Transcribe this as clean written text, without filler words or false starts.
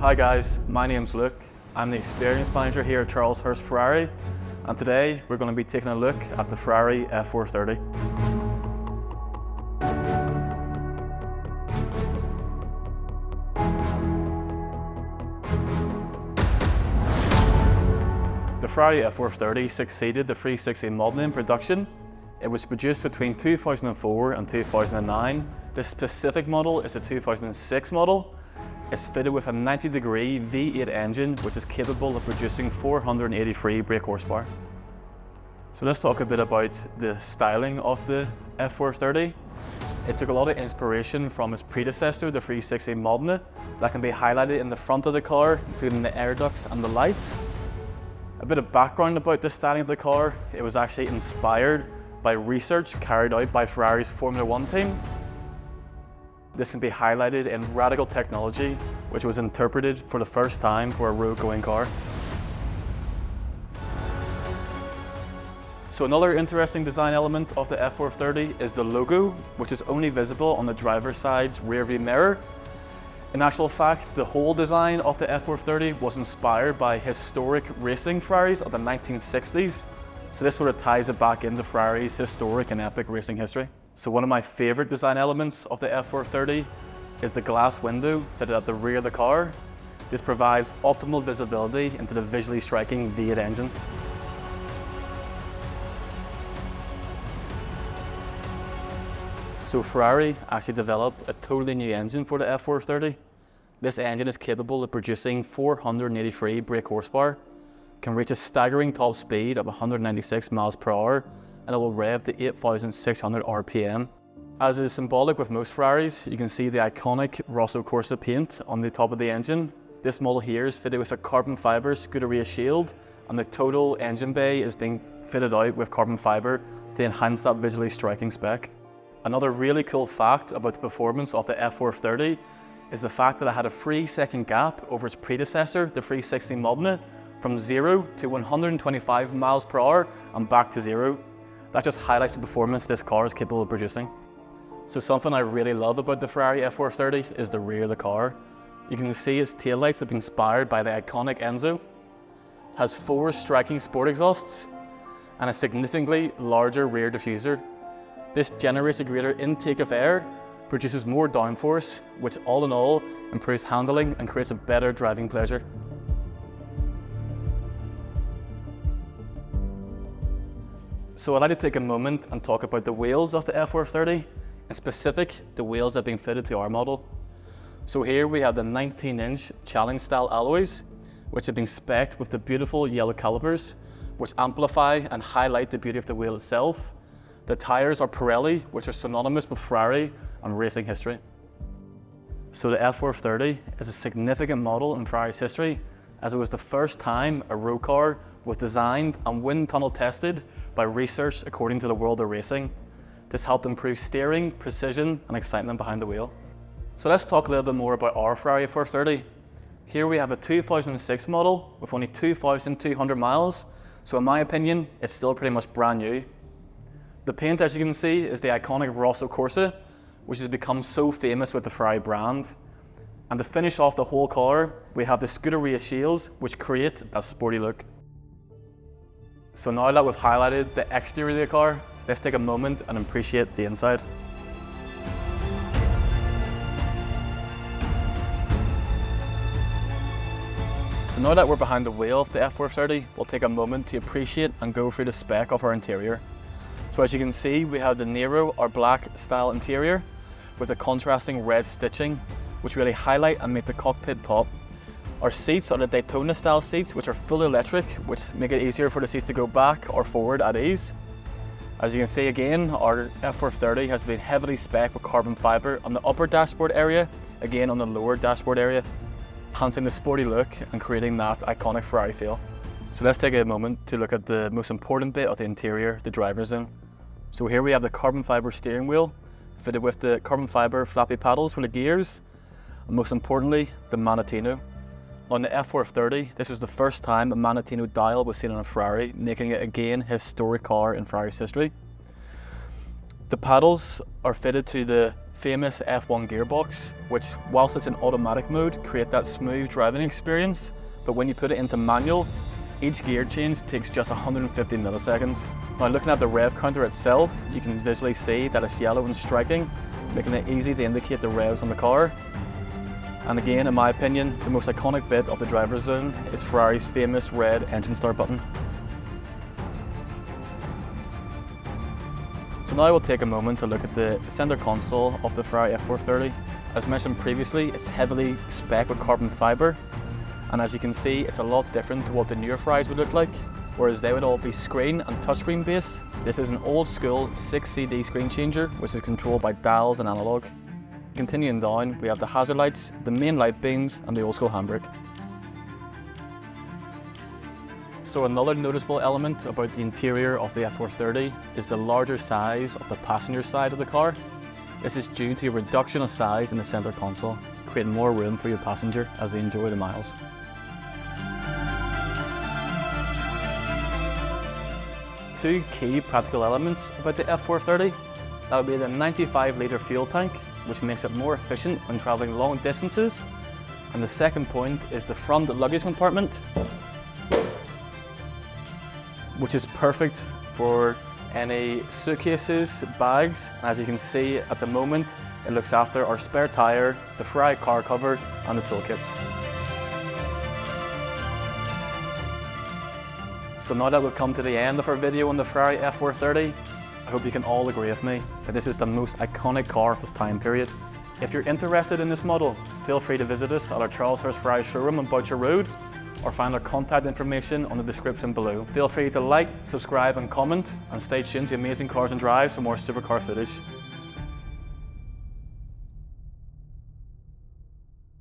Hi guys, my name's Luke. I'm the experience manager here at Charles Hurst Ferrari, and today we're going to be taking a look at the Ferrari F430. The Ferrari F430 succeeded the 360 Modena in production. It was produced between 2004 and 2009. This specific model is a 2006 model. It's fitted with a 90-degree V8 engine, which is capable of producing 483 brake horsepower. So let's talk a bit about the styling of the F430. It took a lot of inspiration from its predecessor, the 360 Modena, that can be highlighted in the front of the car, including the air ducts and the lights. A bit of background about the styling of the car: it was actually inspired by research carried out by Ferrari's Formula 1 team. This can be highlighted in radical technology, which was interpreted for the first time for a road-going car. So another interesting design element of the F430 is the logo, which is only visible on the driver's side's rearview mirror. In actual fact, the whole design of the F430 was inspired by historic racing Ferraris of the 1960s. So this sort of ties it back into Ferrari's historic and epic racing history. So one of my favorite design elements of the F430 is the glass window fitted at the rear of the car. This provides optimal visibility into the visually striking V8 engine. So Ferrari actually developed a totally new engine for the F430. This engine is capable of producing 483 brake horsepower, can reach a staggering top speed of 196 miles per hour, and it will rev to 8,600 RPM. As is symbolic with most Ferraris, you can see the iconic Rosso Corsa paint on the top of the engine. This model here is fitted with a carbon fiber Scuderia shield, and the total engine bay is being fitted out with carbon fiber to enhance that visually striking spec. Another really cool fact about the performance of the F430 is the fact that it had a 3-second gap over its predecessor, the 360 Modena, from 0 to 125 miles per hour and back to 0. That just highlights the performance this car is capable of producing. So something I really love about the Ferrari F430 is the rear of the car. You can see its taillights have been inspired by the iconic Enzo. It has 4 striking sport exhausts and a significantly larger rear diffuser. This generates a greater intake of air, produces more downforce, which all in all improves handling and creates a better driving pleasure. So I'd like to take a moment and talk about the wheels of the F430, in specific, the wheels that have been fitted to our model. So here we have the 19-inch challenge style alloys, which have been spec'd with the beautiful yellow calipers, which amplify and highlight the beauty of the wheel itself. The tires are Pirelli, which are synonymous with Ferrari and racing history. So the F430 is a significant model in Ferrari's history, as it was the first time a road car was designed and wind tunnel tested by research according to the world of racing. This helped improve steering, precision, and excitement behind the wheel. So let's talk a little bit more about our Ferrari F430. Here we have a 2006 model with only 2,200 miles. So in my opinion, it's still pretty much brand new. The paint, as you can see, is the iconic Rosso Corsa, which has become so famous with the Ferrari brand. And to finish off the whole car, we have the Scuderia shields, which create that sporty look. So now that we've highlighted the exterior of the car, let's take a moment and appreciate the inside. So now that we're behind the wheel of the F430, we'll take a moment to appreciate and go through the spec of our interior. So as you can see, we have the Nero or black style interior with the contrasting red stitching, which really highlight and make the cockpit pop. Our seats are the Daytona style seats, which are fully electric, which make it easier for the seats to go back or forward at ease. As you can see again, our F430 has been heavily spec'd with carbon fiber on the upper dashboard area, again on the lower dashboard area, enhancing the sporty look and creating that iconic Ferrari feel. So let's take a moment to look at the most important bit of the interior, the driver's zone. So here we have the carbon fiber steering wheel, fitted with the carbon fiber flappy paddles for the gears, and most importantly, the Manettino. On the F430, this was the first time a Manettino dial was seen on a Ferrari, making it again a historic car in Ferrari's history. The paddles are fitted to the famous F1 gearbox, which whilst it's in automatic mode, create that smooth driving experience, but when you put it into manual, each gear change takes just 150 milliseconds. Now looking at the rev counter itself, you can visually see that it's yellow and striking, making it easy to indicate the revs on the car. And again, in my opinion, the most iconic bit of the driver's zone is Ferrari's famous red engine start button. So now we'll take a moment to look at the center console of the Ferrari F430. As mentioned previously, it's heavily spec'd with carbon fibre, and as you can see, it's a lot different to what the newer Ferraris would look like. Whereas they would all be screen and touchscreen based, this is an old school 6 CD screen changer, which is controlled by dials and analog. Continuing down, we have the hazard lights, the main light beams, and the old school handbrake. So another noticeable element about the interior of the F430 is the larger size of the passenger side of the car. This is due to a reduction of size in the center console, creating more room for your passenger as they enjoy the miles. Two key practical elements about the F430. That would be the 95-litre fuel tank, which makes it more efficient when travelling long distances. And the second point is the front luggage compartment, which is perfect for any suitcases, bags. As you can see at the moment, it looks after our spare tyre, the Ferrari car cover, and the toolkits. So now that we've come to the end of our video on the Ferrari F430, I hope you can all agree with me that this is the most iconic car of its time period. If you're interested in this model, feel free to visit us at our Charleshurst Ferrari showroom on Boucher Road, or find our contact information on the description below. Feel free to like, subscribe and comment, and stay tuned to Amazing Cars and Drives for more supercar footage.